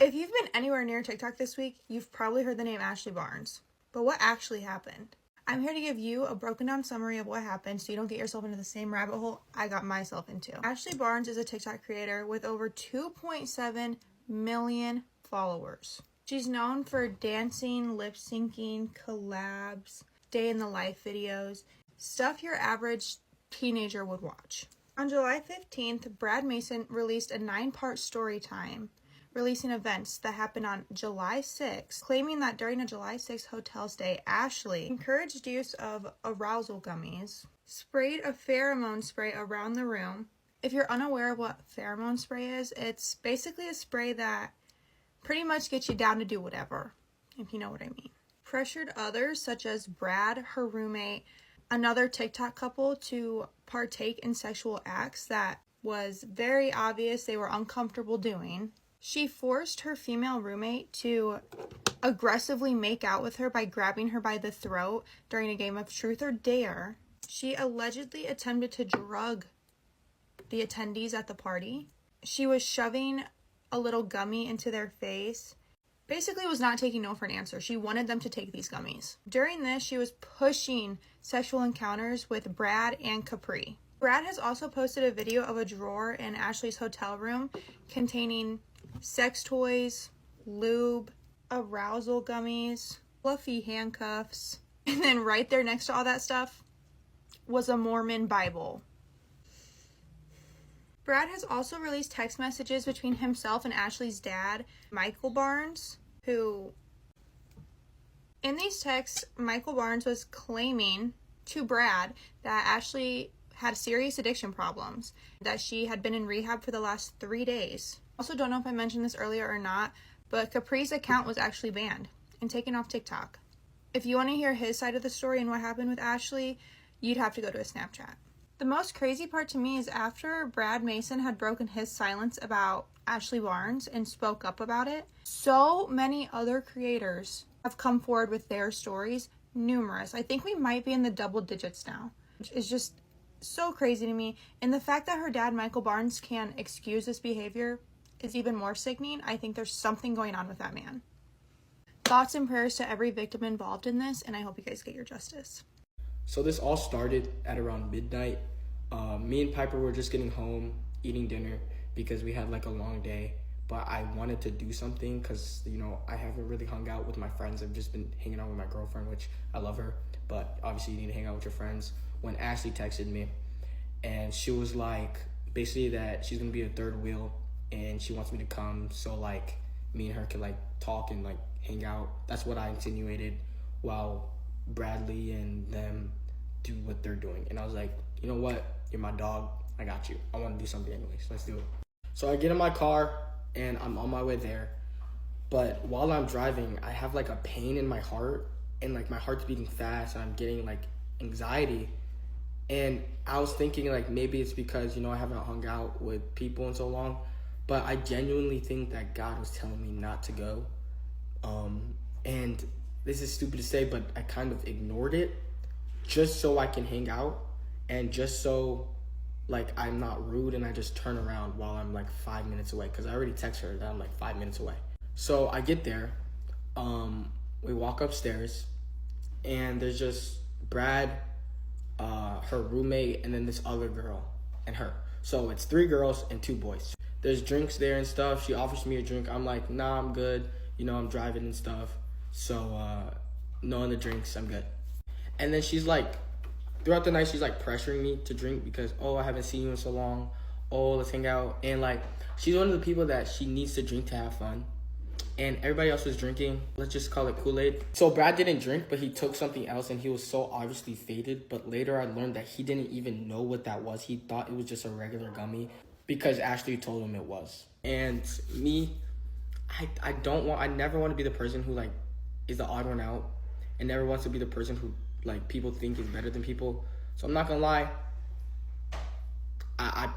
If you've been anywhere near TikTok this week, you've probably heard the name Ashley Barnes. But what actually happened? I'm here to give you a broken down summary of what happened so you don't get yourself into the same rabbit hole I got myself into. Ashley Barnes is a TikTok creator with over 2.7 million followers. She's known for dancing, lip syncing, collabs, day in the life videos, stuff your average teenager would watch. On July 15th, Brad Mason released a 9-part story time releasing events that happened on July 6th, claiming that during a July 6th hotel stay, Ashley encouraged use of arousal gummies, sprayed a pheromone spray around the room. If you're unaware of what pheromone spray is, it's basically a spray that pretty much gets you down to do whatever, if you know what I mean. Pressured others, such as Brad, her roommate, another TikTok couple, to partake in sexual acts that was very obvious they were uncomfortable doing. She forced her female roommate to aggressively make out with her by grabbing her by the throat during a game of Truth or Dare. She allegedly attempted to drug the attendees at the party. She was shoving a little gummy into their face. Basically was not taking no for an answer. She wanted them to take these gummies. During this, she was pushing sexual encounters with Brad and Capri. Brad has also posted a video of a drawer in Ashley's hotel room containing sex toys, lube, arousal gummies, fluffy handcuffs, and then right there next to all that stuff was a Mormon Bible. Brad has also released text messages between himself and Ashley's dad, Michael Barnes, who, in these texts, Michael Barnes was claiming to Brad that Ashley had serious addiction problems, that she had been in rehab for the last 3 days. Also, don't know if I mentioned this earlier or not, but Capri's account was actually banned and taken off TikTok. If you want to hear his side of the story and what happened with Ashley, you'd have to go to his Snapchat. The most crazy part to me is after Brad Mason had broken his silence about Ashley Barnes and spoke up about it, so many other creators have come forward with their stories, numerous. I think we might be in the double digits now, which is just so crazy to me. And the fact that her dad, Michael Barnes, can excuse this behavior is even more sickening. I think there's something going on with that man. Thoughts and prayers to every victim involved in this, and I hope you guys get your justice. So this all started at around midnight. Me and Piper were just getting home, eating dinner, because we had like a long day. But I wanted to do something because, you know, I haven't really hung out with my friends. I've just been hanging out with my girlfriend, which I love her. But obviously you need to hang out with your friends. When Ashley texted me, and she was like, basically that she's going to be a third wheel, and she wants me to come so like me and her can like talk and like hang out. That's what I insinuated, while Bradley and them do what they're doing. And I was like, you know what? You're my dog. I got you. I want to do something anyways. Let's do it. So I get in my car and I'm on my way there. But while I'm driving, I have like a pain in my heart, and like my heart's beating fast, and I'm getting like anxiety. And I was thinking like maybe it's because, you know, I haven't hung out with people in so long. But I genuinely think that God was telling me not to go. And this is stupid to say, but I kind of ignored it just so I can hang out, and just so like I'm not rude, and I just turn around while I'm like 5 minutes away, because I already texted her that I'm like 5 minutes away. So I get there, we walk upstairs, and there's just Brad, her roommate, and then this other girl and her. So it's 3 girls and 2 boys. There's drinks there and stuff. She offers me a drink. I'm like, nah, I'm good. You know, I'm driving and stuff. So no other drinks, I'm good. And then she's like, throughout the night, she's like pressuring me to drink because, oh, I haven't seen you in so long. Oh, let's hang out. And like, she's one of the people that she needs to drink to have fun. And everybody else was drinking. Let's just call it Kool-Aid. So Brad didn't drink, but he took something else, and he was so obviously faded. But later I learned that he didn't even know what that was. He thought it was just a regular gummy because Ashley told him it was. And me, I never want to be the person who like is the odd one out, and never wants to be the person who like people think is better than people. So I'm not gonna lie, I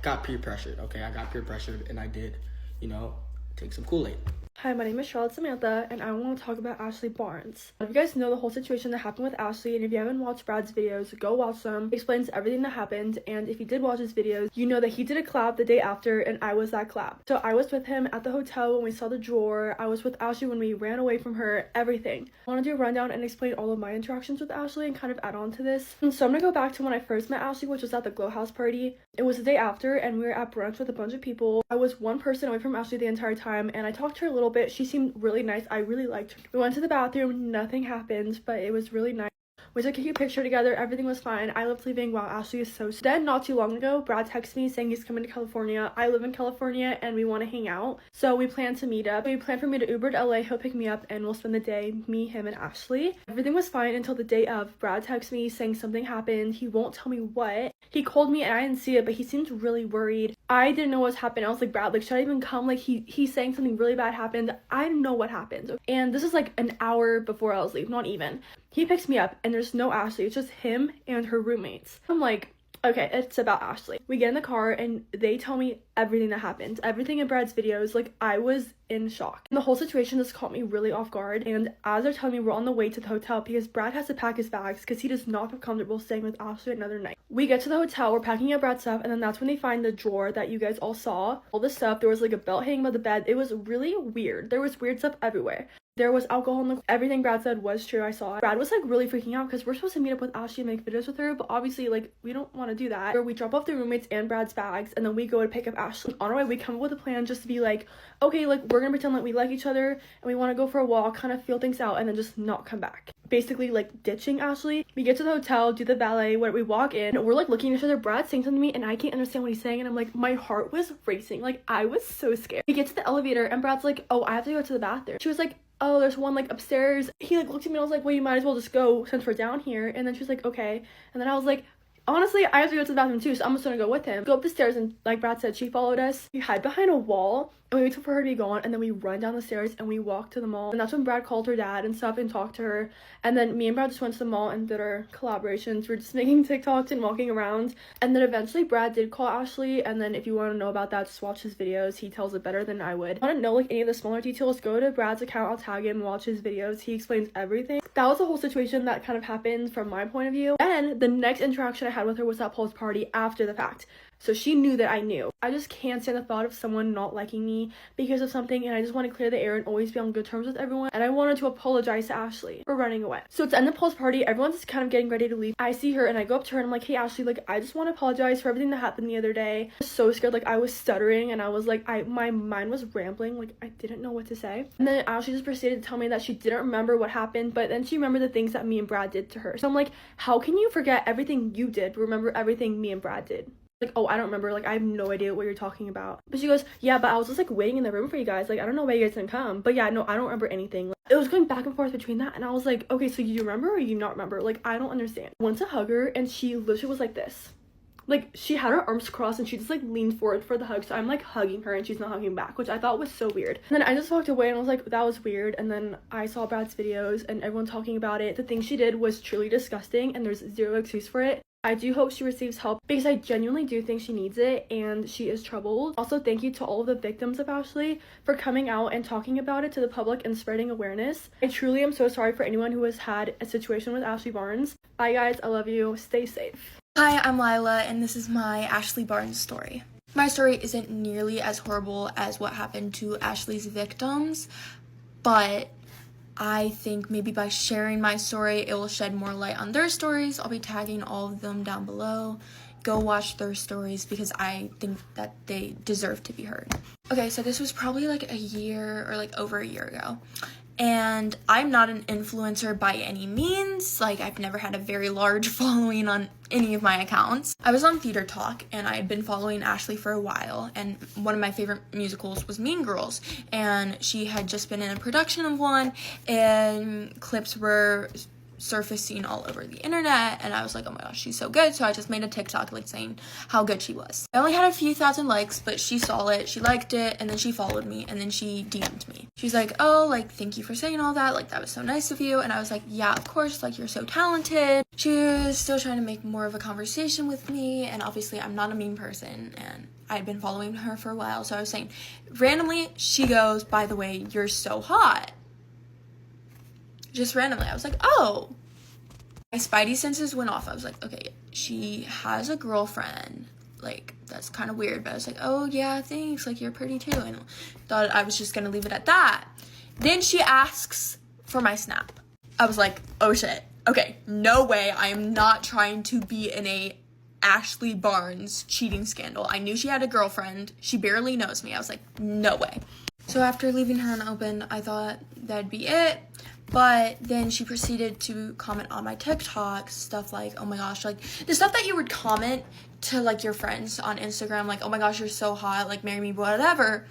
got peer pressured, okay? I got peer pressured, and I did, you know, take some Kool-Aid. Hi, my name is Charlotte Samantha, and I want to talk about Ashley Barnes. If you guys know the whole situation that happened with Ashley, and if you haven't watched Brad's videos, go watch them. It explains everything that happened, and if you did watch his videos, you know that he did a collab the day after, and I was that collab. So I was with him at the hotel when we saw the drawer, I was with Ashley when we ran away from her, everything. I want to do a rundown and explain all of my interactions with Ashley and kind of add on to this. And so I'm going to go back to when I first met Ashley, which was at the Glow House party. It was the day after, and we were at brunch with a bunch of people. I was one person away from Ashley the entire time, and I talked to her a little bit. She seemed really nice. I really liked her. We went to the bathroom. Nothing happened, but it was really nice. We took a cute picture together. Everything was fine. I left leaving. Wow, Ashley is so sad. Then, not too long ago, Brad texted me saying he's coming to California. I live in California and we want to hang out. So we plan to meet up. We planned for me to Uber to LA. He'll pick me up and we'll spend the day, me, him, and Ashley. Everything was fine until the day of. Brad texted me saying something happened. He won't tell me what. He called me and I didn't see it, but he seemed really worried. I didn't know what's happened. I was like, Brad, like, should I even come? Like, he's saying something really bad happened. I didn't know what happened. And this is like an hour before I was leaving, not even. He picks me up and there's no Ashley. It's just him and her roommates. I'm like, okay, it's about Ashley. We get in the car and they tell me everything that happened. Everything in Brad's videos. Like, I was in shock. And the whole situation just caught me really off guard. And as they're telling me, we're on the way to the hotel because Brad has to pack his bags because he does not feel comfortable staying with Ashley another night. We get to the hotel, we're packing up Brad's stuff, and then that's when they find the drawer that you guys all saw. All this stuff, there was like a belt hanging by the bed. It was really weird. There was weird stuff everywhere. There was alcohol in the... Everything Brad said was true. I saw it. Brad was like really freaking out because we're supposed to meet up with Ashley and make videos with her, but obviously like we don't want to do that. Where we drop off the roommates and Brad's bags and then we go to pick up Ashley. On our way, we come up with a plan just to be like, okay, like we're gonna pretend like we like each other and we want to go for a walk, kind of feel things out, and then just not come back. Basically like ditching Ashley. We get to the hotel, do the valet, where we walk in, we're like looking at each other. Brad's saying something to me and I can't understand what he's saying, and I'm like, my heart was racing. Like, I was so scared. We get to the elevator and Brad's like, oh, I have to go to the bathroom. She was like, oh, there's one like upstairs. He like looked at me and I was like, well, you might as well just go since we're down here. And then she was like, okay. And then I was like, honestly, I have to go to the bathroom too, so I'm just gonna go with him. Go up the stairs, and like Brad said, she followed us. We hide behind a wall and we wait for her to be gone, and then we run down the stairs and we walk to the mall. And that's when Brad called her dad and stuff and talked to her. And then me and Brad just went to the mall and did our collaborations. We're just making TikToks and walking around. And then eventually Brad did call Ashley, and then if you want to know about that, just watch his videos. He tells it better than I would. Want to know like any of the smaller details, go to Brad's account. I'll tag him, watch his videos. He explains everything. That was the whole situation that kind of happened from my point of view. And the next interaction I had with her was at Paul's party after the fact. So she knew that I knew. I just can't stand the thought of someone not liking me because of something, and I just want to clear the air and always be on good terms with everyone. And I wanted to apologize to Ashley for running away. So it's the end of Paul's party. Everyone's just kind of getting ready to leave. I see her and I go up to her and I'm like, hey Ashley, like I just want to apologize for everything that happened the other day. I was so scared. Like I was stuttering and I was like, my mind was rambling. Like I didn't know what to say. And then Ashley just proceeded to tell me that she didn't remember what happened, but then she remembered the things that me and Brad did to her. So I'm like, how can you forget everything you did but remember everything me and Brad did? Like, oh, I don't remember, like, I have no idea what you're talking about. But she goes, yeah, but I was just, like, waiting in the room for you guys. Like, I don't know why you guys didn't come. But yeah, no, I don't remember anything. Like, it was going back and forth between that. And I was like, okay, so you remember or you not remember? Like, I don't understand. I went to hug her, and she literally was like this. Like, she had her arms crossed, and she just, like, leaned forward for the hug. So I'm, like, hugging her, and she's not hugging back, which I thought was so weird. And then I just walked away, and I was like, that was weird. And then I saw Brad's videos, and everyone talking about it. The thing she did was truly disgusting, and there's zero excuse for it. I do hope she receives help because I genuinely do think she needs it and she is troubled. Also, thank you to all of the victims of Ashley for coming out and talking about it to the public and spreading awareness. I truly am so sorry for anyone who has had a situation with Ashley Barnes. Bye guys, I love you. Stay safe. Hi, I'm Lila and this is my Ashley Barnes story. My story isn't nearly as horrible as what happened to Ashley's victims, but I think maybe by sharing my story, it will shed more light on their stories. I'll be tagging all of them down below. Go watch their stories because I think that they deserve to be heard. Okay, so this was probably like a year or like over a year ago. And I'm not an influencer by any means. Like, I've never had a very large following on any of my accounts. I was on Theater Talk and I had been following Ashley for a while, and one of my favorite musicals was Mean Girls, and she had just been in a production of one and clips were surfacing all over the internet, and I was like, oh my gosh, she's so good. So I just made a TikTok like saying how good she was. I only had a few thousand likes, but she saw it, she liked it, and then she followed me, and then she DM'd me. She's like, oh, like, thank you for saying all that, like, that was so nice of you. And I was like, yeah, of course, like, you're so talented. She was still trying to make more of a conversation with me, and obviously I'm not a mean person, and I'd been following her for a while. So I was saying, randomly, she goes, by the way, you're so hot. Just randomly. I was like, oh. My spidey senses went off. I was like, okay, she has a girlfriend. Like, that's kind of weird. But I was like, oh, yeah, thanks. Like, you're pretty too. And thought I was just going to leave it at that. Then she asks for my Snap. I was like, oh, shit. Okay, no way. I am not trying to be in a Ashley Barnes cheating scandal. I knew she had a girlfriend. She barely knows me. I was like, no way. So after leaving her unopened, I thought that'd be it. But then she proceeded to comment on my TikTok, stuff like, oh my gosh, like, the stuff that you would comment to, like, your friends on Instagram, like, oh my gosh, you're so hot, like, marry me, whatever.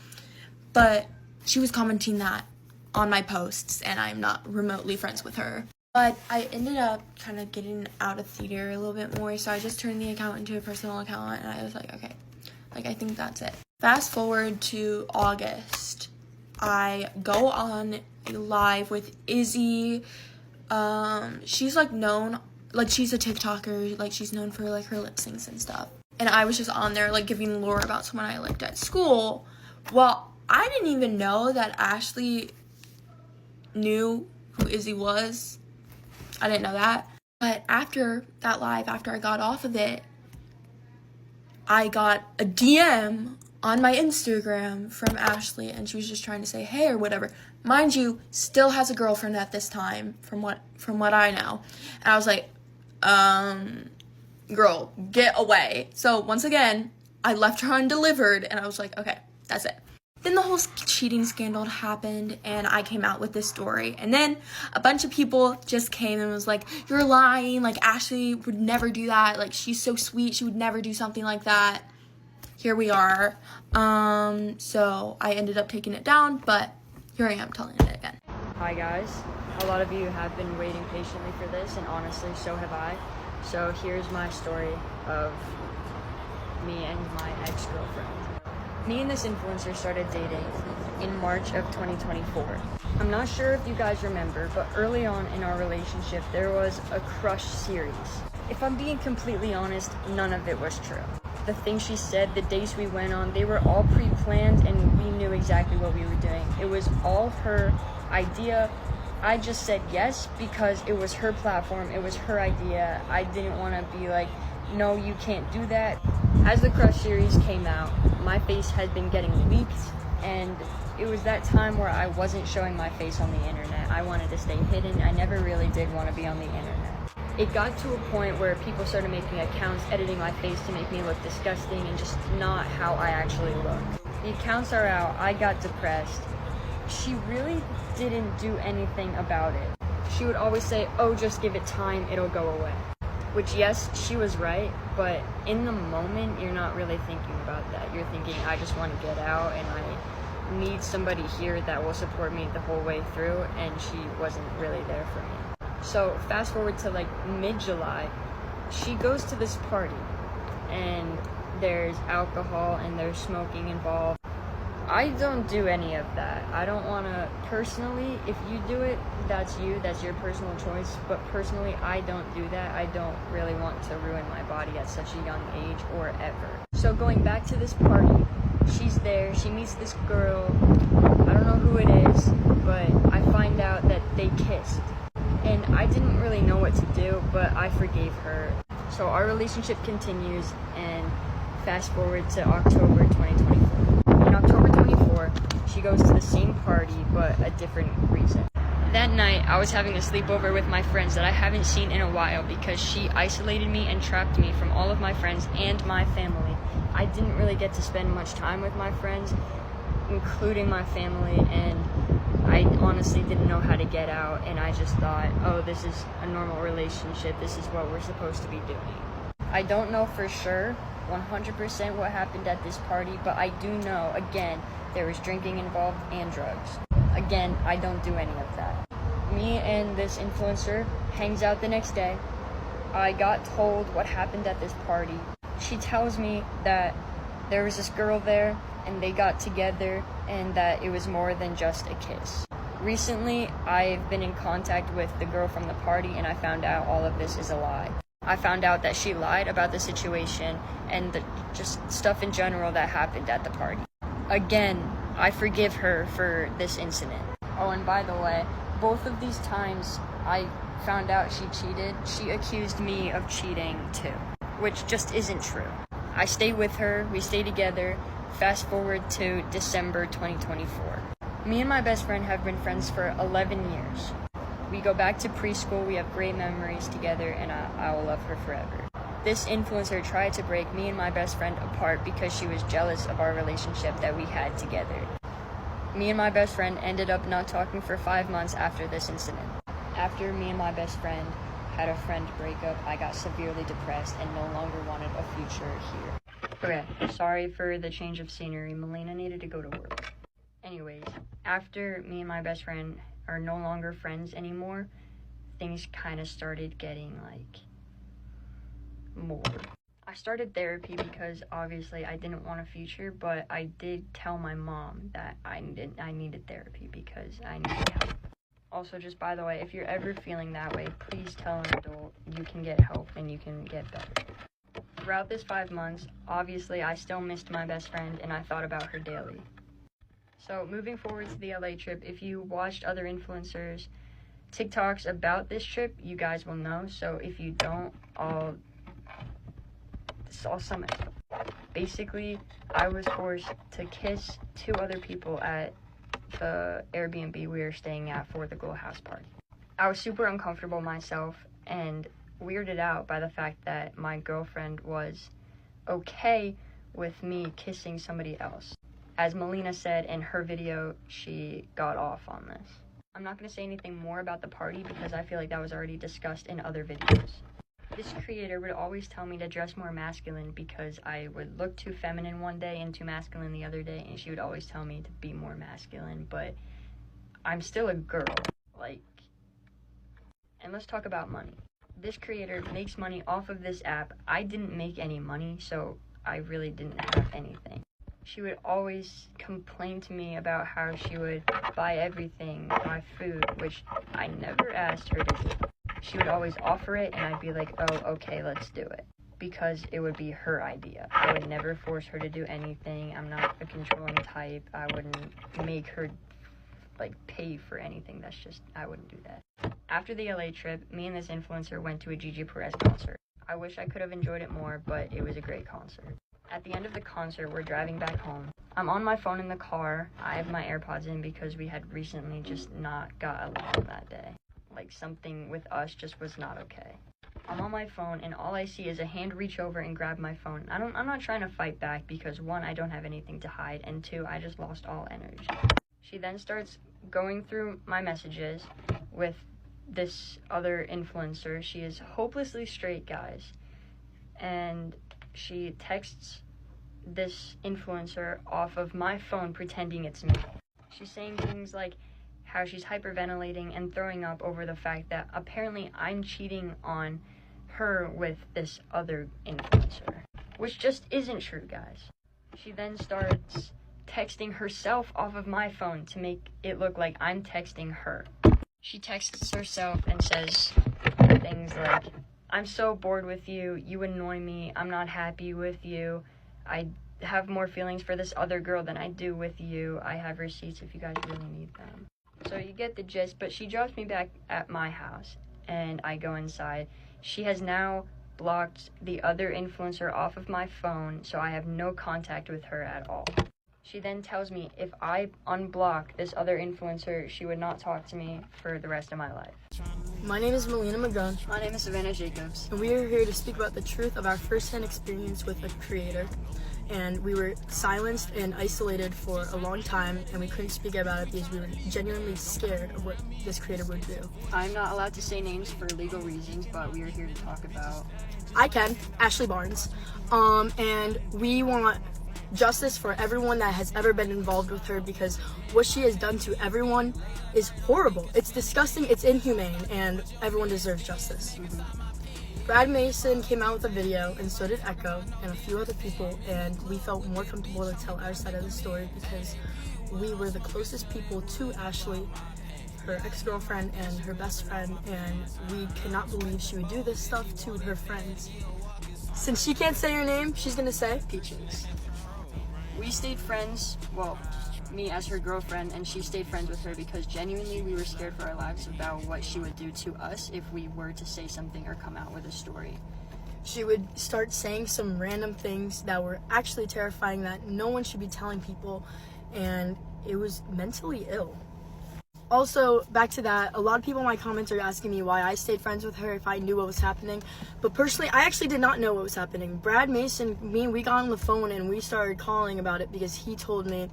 But she was commenting that on my posts, and I'm not remotely friends with her. But I ended up kind of getting out of theater a little bit more, so I just turned the account into a personal account, and I was like, okay, like, I think that's it. Fast forward to August. I go on a live with Izzy. She's like known, like she's a TikToker, like she's known for like her lip syncs and stuff. And I was just on there like giving lore about someone I liked at school. Well, I didn't even know that Ashley knew who Izzy was. I didn't know that. But after that live, after I got off of it, I got a DM on my Instagram from Ashley, and she was just trying to say hey or whatever. Mind you, still has a girlfriend at this time, from what I know. And I was like, girl, get away. So once again, I left her undelivered, and I was like, okay, that's it. Then the whole cheating scandal happened, and I came out with this story. And then a bunch of people just came and was like, you're lying, like Ashley would never do that, like she's so sweet, she would never do something like that. Here we are. So I ended up taking it down, but here I am telling it again. Hi guys, a lot of you have been waiting patiently for this, and honestly, so have I. So here's my story of me and my ex-girlfriend. Me and this influencer started dating in March of 2024. I'm not sure if you guys remember, but early on in our relationship, there was a crush series. If I'm being completely honest, none of it was true. The things she said, the dates we went on, they were all pre-planned, and we knew exactly what we were doing. It was all her idea. I just said yes because it was her platform, it was her idea. I didn't want to be like, no, you can't do that. As the Crush series came out, my face had been getting leaked, and it was that time where I wasn't showing my face on the internet. I wanted to stay hidden. I never really did want to be on the internet. It got to a point where people started making accounts, editing my face to make me look disgusting and just not how I actually look. The accounts are out. I got depressed. She really didn't do anything about it. She would always say, oh, just give it time, it'll go away. Which, yes, she was right, but in the moment, you're not really thinking about that. You're thinking, I just want to get out, and I need somebody here that will support me the whole way through, and she wasn't really there for me. So fast forward to like mid-July, she goes to this party, and there's alcohol and there's smoking involved. I don't do any of that. I don't want to, personally, if you do it, that's you, that's your personal choice, but personally, I don't do that. I don't really want to ruin my body at such a young age or ever. So going back to this party, she's there, she meets this girl, I don't know who it is, but I find out that they kissed. And I didn't really know what to do, but I forgave her. So our relationship continues, and fast forward to October 2024. In October 24, she goes to the same party, but a different reason. That night, I was having a sleepover with my friends that I haven't seen in a while because she isolated me and trapped me from all of my friends and my family. I didn't really get to spend much time with my friends, including my family, and I honestly didn't know how to get out, and I just thought, oh, this is a normal relationship, this is what we're supposed to be doing. I don't know for sure 100% what happened at this party, but I do know, again, there was drinking involved and drugs. Again, I don't do any of that. me and this influencer hangs out the next day. I got told what happened at this party. She tells me that there was this girl there and they got together and that it was more than just a kiss. Recently, I've been in contact with the girl from the party and I found out all of this is a lie. I found out that she lied about the situation and just stuff in general that happened at the party. Again, I forgive her for this incident. Oh, and by the way, both of these times I found out she cheated, she accused me of cheating too, which just isn't true. I stay with her, we stay together. Fast forward to December 2024. Me and my best friend have been friends for 11 years. We go back to preschool, we have great memories together, and I will love her forever. This influencer tried to break me and my best friend apart because she was jealous of our relationship that we had together. Me and my best friend ended up not talking for 5 months after this incident. After me and my best friend had a friend breakup, I got severely depressed and no longer wanted a future here. Okay, sorry for the change of scenery. Melina needed to go to work. Anyways, after me and my best friend are no longer friends anymore, things kind of started getting like more. I started therapy because obviously I didn't want a future, but I did tell my mom that I needed therapy because I needed help. Also, just by the way, if you're ever feeling that way, please tell an adult. You can get help and you can get better. Throughout this 5 months, obviously I still missed my best friend and I thought about her daily. So moving forward to the LA trip, if you watched other influencers' TikToks about this trip, you guys will know. So if you don't, I'll sum it up. Basically, I was forced to kiss 2 other people at the Airbnb we were staying at for the Glow House party. I was super uncomfortable myself and weirded out by the fact that my girlfriend was okay with me kissing somebody else. As Melina said in her video, she got off on this. I'm not going to say anything more about the party because I feel like that was already discussed in other videos. This creator would always tell me to dress more masculine because I would look too feminine one day and too masculine the other day, and she would always tell me to be more masculine, but I'm still a girl. And let's talk about money. This creator makes money off of this app. I didn't make any money, so I really didn't have anything. She would always complain to me about how she would buy everything, buy food, which I never asked her to do. She would always offer it, and I'd be like, oh, okay, let's do it. Because it would be her idea. I would never force her to do anything. I'm not a controlling type. I wouldn't make her, pay for anything. That's just, I wouldn't do that. After the LA trip, me and this influencer went to a Gigi Perez concert. I wish I could have enjoyed it more, but it was a great concert. At the end of the concert, we're driving back home. I'm on my phone in the car. I have my AirPods in because we had recently just not got along that day. Something with us just was not okay. I'm on my phone and all I see is a hand reach over and grab my phone. I'm not trying to fight back because 1, I don't have anything to hide, and 2, I just lost all energy. She then starts going through my messages with this other influencer. She is hopelessly straight, guys. And she texts this influencer off of my phone pretending it's me. She's saying things like how she's hyperventilating and throwing up over the fact that apparently I'm cheating on her with this other influencer, which just isn't true, guys. She then starts texting herself off of my phone to make it look like I'm texting her. She texts herself and says things like, I'm so bored with you, you annoy me, I'm not happy with you, I have more feelings for this other girl than I do with you, I have receipts if you guys really need them. So you get the gist, but she drops me back at my house, and I go inside. She has now blocked the other influencer off of my phone, so I have no contact with her at all. She then tells me if I unblock this other influencer, she would not talk to me for the rest of my life. My name is Melina McGunn, My name is Savannah Jacobs. and we are here to speak about the truth of our first-hand experience with a creator. And we were silenced and isolated for a long time, and we couldn't speak about it because we were genuinely scared of what this creator would do. I'm not allowed to say names for legal reasons, but we are here to talk about... I can, Ashley Barnes, and we want justice for everyone that has ever been involved with her, because what she has done to everyone is horrible. It's disgusting, it's inhumane, and everyone deserves justice. Brad Mason came out with a video, and so did Echo and a few other people, and we felt more comfortable to tell our side of the story because we were the closest people to Ashley, her ex-girlfriend and her best friend, and we cannot believe she would do this stuff to her friends. Since she can't say her name, she's gonna say Peaches. We stayed friends, well, me as her girlfriend, and she stayed friends with her because genuinely we were scared for our lives about what she would do to us if we were to say something or come out with a story. She would start saying some random things that were actually terrifying that no one should be telling people, and it was mentally ill. Also, back to that, a lot of people in my comments are asking me why I stayed friends with her if I knew what was happening. But personally, I actually did not know what was happening. Brad Mason, we got on the phone and we started calling about it because he told me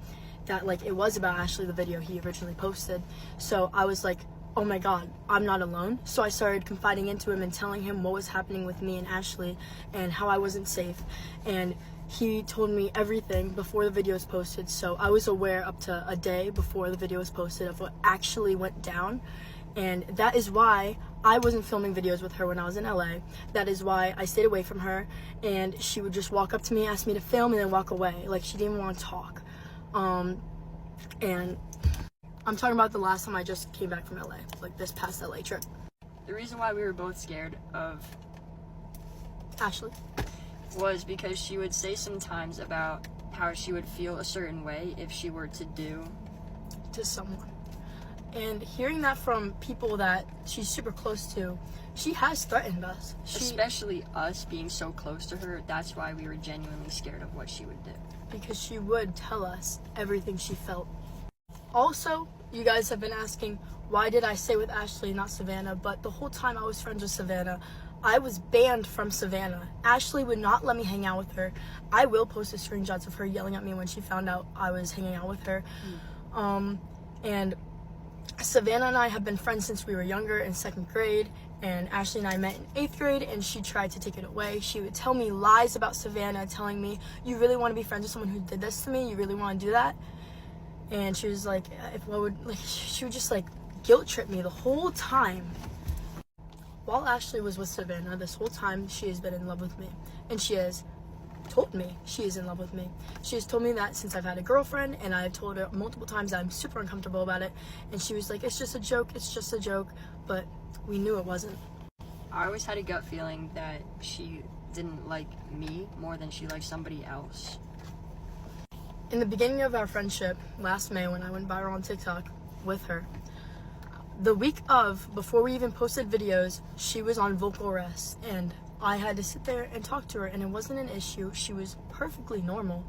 that like it was about Ashley, the video he originally posted. So I was like, oh my god, I'm not alone. So I started confiding into him and telling him what was happening with me and Ashley and how I wasn't safe. And he told me everything before the video was posted, so I was aware up to a day before the video was posted of what actually went down. And that is why I wasn't filming videos with her when I was in LA. That is why I stayed away from her, and she would just walk up to me, ask me to film, and then walk away. Like, she didn't even want to talk. And I'm talking about the last time I just came back from LA, like this past LA trip. The reason why we were both scared of Ashley was because she would say sometimes about how she would feel a certain way if she were to do to someone. And hearing that from people that she's super close to, she has threatened us. Especially us being so close to her, that's why we were genuinely scared of what she would do. Because she would tell us everything she felt. Also, you guys have been asking, why did I stay with Ashley and not Savannah? But the whole time I was friends with Savannah, I was banned from Savannah. Ashley would not let me hang out with her. I will post the screenshots of her yelling at me when she found out I was hanging out with her. And Savannah and I have been friends since we were younger in 2nd grade, and Ashley and I met in 8th grade, and she tried to take it away. She would tell me lies about Savannah, telling me, you really want to be friends with someone who did this to me? You really want to do that? And she was like, she would just like guilt trip me the whole time. While Ashley was with Savannah, this whole time she has been in love with me, and she has told me she is in love with me. She has told me that since I've had a girlfriend, and I've told her multiple times that I'm super uncomfortable about it, and she was like, it's just a joke, but we knew it wasn't. I always had a gut feeling that she didn't like me more than she liked somebody else. In the beginning of our friendship, last May, when I went viral on TikTok with her, the week before we even posted videos, she was on vocal rest, and I had to sit there and talk to her, and it wasn't an issue. She was perfectly normal.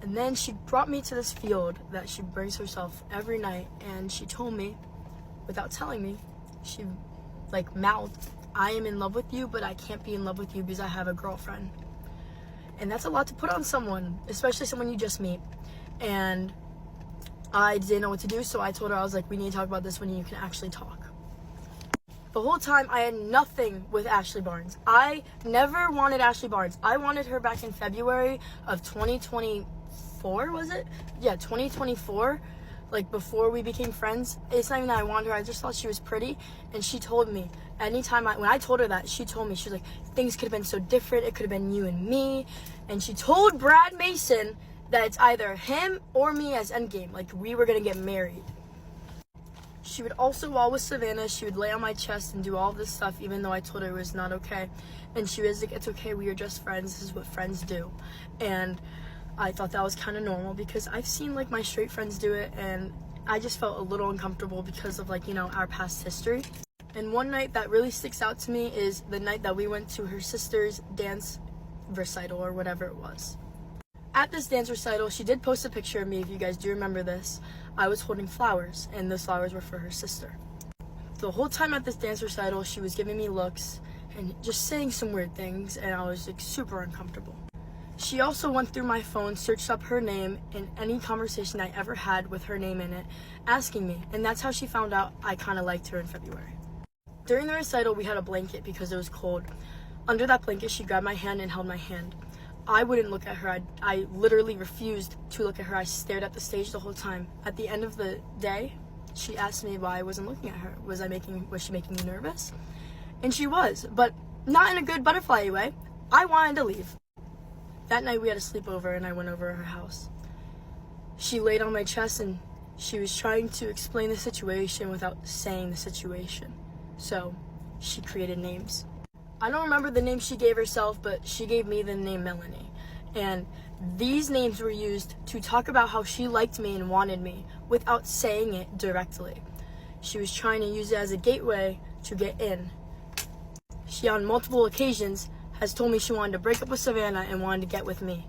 And then she brought me to this field that she brings herself every night, and she told me, without telling me, she like mouthed, I am in love with you, but I can't be in love with you because I have a girlfriend. And that's a lot to put on someone, especially someone you just meet. And I didn't know what to do, so I told her, I was like, we need to talk about this when you can actually talk. The whole time, I had nothing with Ashley Barnes. I never wanted Ashley Barnes. I wanted her back in February of 2024, was it? Yeah, 2024, like before we became friends. It's not even that I wanted her, I just thought she was pretty. And she told me, when I told her that, she told me, she was like, things could have been so different, it could have been you and me. And she told Brad Mason that it's either him or me as Endgame, like we were gonna get married. She would also, while with Savannah, she would lay on my chest and do all this stuff, even though I told her it was not okay. And she was like, it's okay, we are just friends, this is what friends do. And I thought that was kind of normal because I've seen like my straight friends do it, and I just felt a little uncomfortable because of like, you know, our past history. And one night that really sticks out to me is the night that we went to her sister's dance recital or whatever it was. At this dance recital, she did post a picture of me, if you guys do remember this. I was holding flowers, and those flowers were for her sister. The whole time at this dance recital, she was giving me looks and just saying some weird things, and I was like super uncomfortable. She also went through my phone, searched up her name in any conversation I ever had with her name in it, asking me, and that's how she found out I kind of liked her in February. During the recital, we had a blanket because it was cold. Under that blanket, she grabbed my hand and held my hand. I wouldn't look at her. I literally refused to look at her. I stared at the stage the whole time. At the end of the day, she asked me why I wasn't looking at her. Was she making me nervous? And she was, but not in a good butterfly way. I wanted to leave. That night we had a sleepover and I went over to her house. She laid on my chest and she was trying to explain the situation without saying the situation. So she created names. I don't remember the name she gave herself, but she gave me the name Melanie. And these names were used to talk about how she liked me and wanted me without saying it directly. She was trying to use it as a gateway to get in. She, on multiple occasions, has told me she wanted to break up with Savannah and wanted to get with me.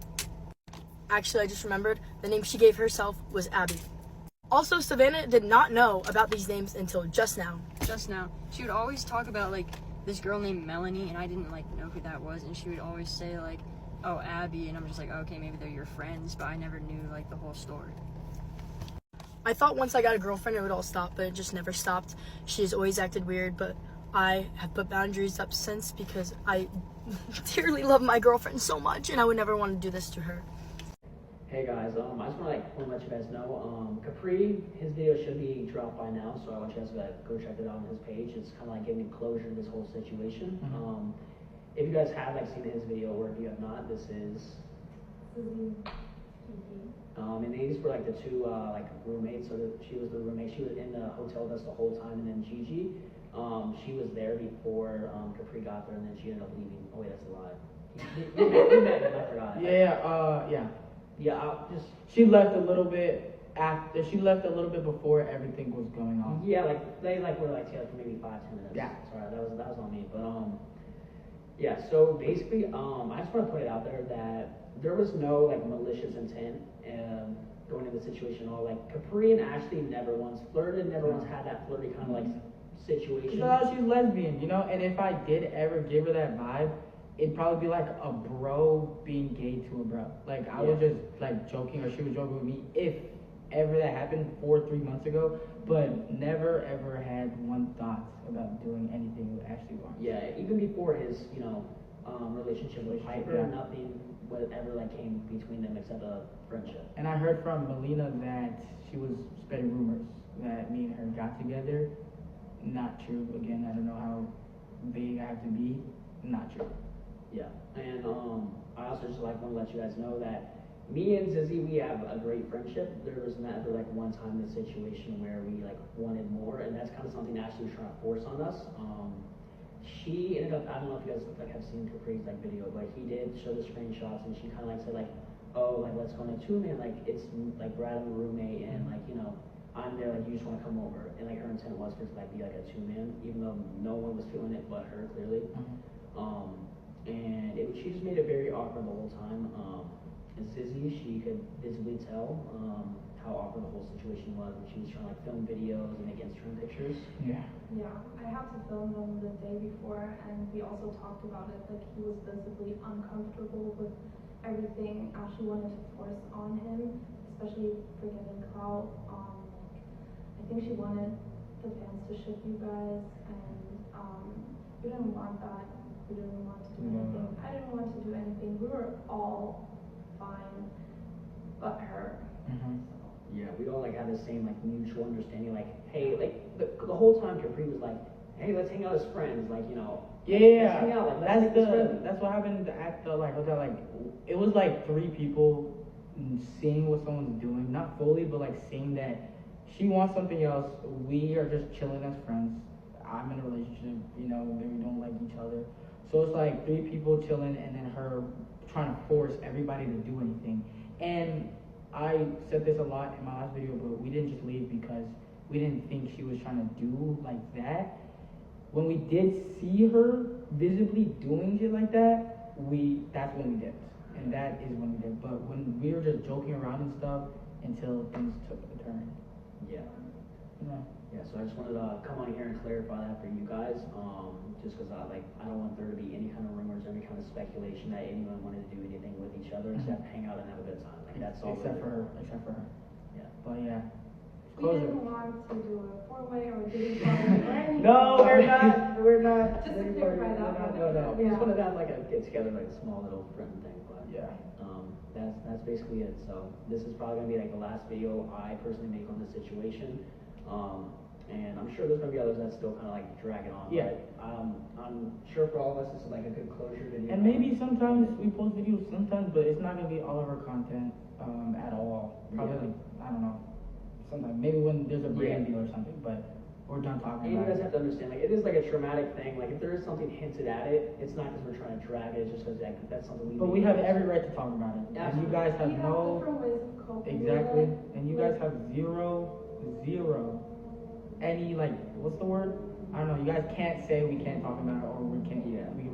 Actually, I just remembered the name she gave herself was Abby. Also, Savannah did not know about these names until just now. Just now, she would always talk about like this girl named Melanie, and I didn't like know who that was, and she would always say like, oh, Abby, and I'm just like, okay, maybe they're your friends, but I never knew like the whole story. I thought once I got a girlfriend it would all stop, but it just never stopped. She has always acted weird, but I have put boundaries up since because I dearly love my girlfriend so much, and I would never want to do this to her. Hey guys, I just want to let you guys know, Capri, his video should be dropped by now, so I want you guys to go check it out on his page. It's kind of like giving closure to this whole situation. If you guys have seen his video, or if you have not, this is. And these were the two roommates. So she was the roommate. She was in the hotel with us the whole time, and then Gigi, she was there before Capri got there, and then she ended up leaving. Oh wait, that's a lie. You met him, I forgot. Yeah. Yeah, She left a little bit after. She left a little bit before everything was going on. Yeah, they were together for maybe 5-10 minutes. Yeah. Sorry, that was on me. But yeah. So basically, I just want to put it out there that there was no malicious intent going into the situation at all. Capri and Ashley never once flirted, never once had that flirty kind of situation. She's lesbian, and if I did ever give her that vibe, it'd probably be like a bro being gay to a bro. I was just joking, or she was joking with me if ever that happened 4 or 3 months ago, but never ever had one thought about doing anything with Ashley Barnes. Yeah, even before his relationship with Piper, nothing whatever came between them except a friendship. And I heard from Melina that she was spreading rumors that me and her got together. Not true. Again, I don't know how big I have to be. Not true. Yeah, and I also just want to let you guys know that me and Zizzy, we have a great friendship. There was never one time in a situation where we wanted more, and that's kind of something Ashley was trying to force on us. She ended up, I don't know if you guys have seen Capri's video, but he did show the screenshots, and she kind of said oh, let's go on a 2-man, it's Brad and the roommate, and I'm there, you just want to come over, and her intent was for it to be a 2-man, even though no one was feeling it but her clearly. And she just made it very awkward the whole time. And Zizzy, she could visibly tell how awkward the whole situation was when she was trying to film videos and make Instagram pictures. Yeah. Yeah, I had to film them the day before, and we also talked about it. He was visibly uncomfortable with everything Ashley wanted to force on him, especially for getting clout. I think she wanted the fans to ship you guys, and we didn't want that. We didn't want to do anything. I didn't want to do anything. We were all fine, but her. Yeah, we all had the same mutual understanding. Hey, the whole time Capri was hey, let's hang out as friends. Yeah, let's hang out. That's what happened at the hotel. It was 3 people seeing what someone's doing, not fully, but seeing that she wants something else. We are just chilling as friends. I'm in a relationship, we don't like each other. So it's 3 people chilling, and then her trying to force everybody to do anything. And I said this a lot in my last video, but we didn't just leave because we didn't think she was trying to do that. When we did see her visibly doing shit like that, that's when we dipped. And that is when we dipped. But when we were just joking around and stuff until things took a turn. Yeah. Yeah, so I just wanted to come on here and clarify that for you guys, just because I don't want there to be any kind of rumors, any kind of speculation that anyone wanted to do anything with each other except hang out and have a good time. That's all. Except for her. Yeah. But yeah. We didn't want to do it for far away or did he party or anything? No, we're not. We're not. Just to we're clarify that not one. doing that. We just wanted to have like a get together, like a small little friend thing, but Yeah. that's basically it. So this is probably gonna be like the last video I personally make on this situation. And I'm sure there's gonna be others that still kind of like drag it on. Yeah. But I'm sure for all of us, this is like a good closure video. And maybe sometimes we post videos sometimes, but it's not gonna be all of our content at all. Probably Yeah. like, I don't know. Sometimes maybe when there's a brand Yeah. deal or something, but we're done talking And you about guys it. have to understand, like, it is like a traumatic thing. Like, if there is something hinted at it, it's not because we're trying to drag it, it's just because that's something we But we have every right to talk about it. And you Absolutely. guys have We have no different ways of coping with exactly, it. and you guys have zero any like what's the word? I don't know. You guys can't say we can't talk about it or we can't. Yeah. We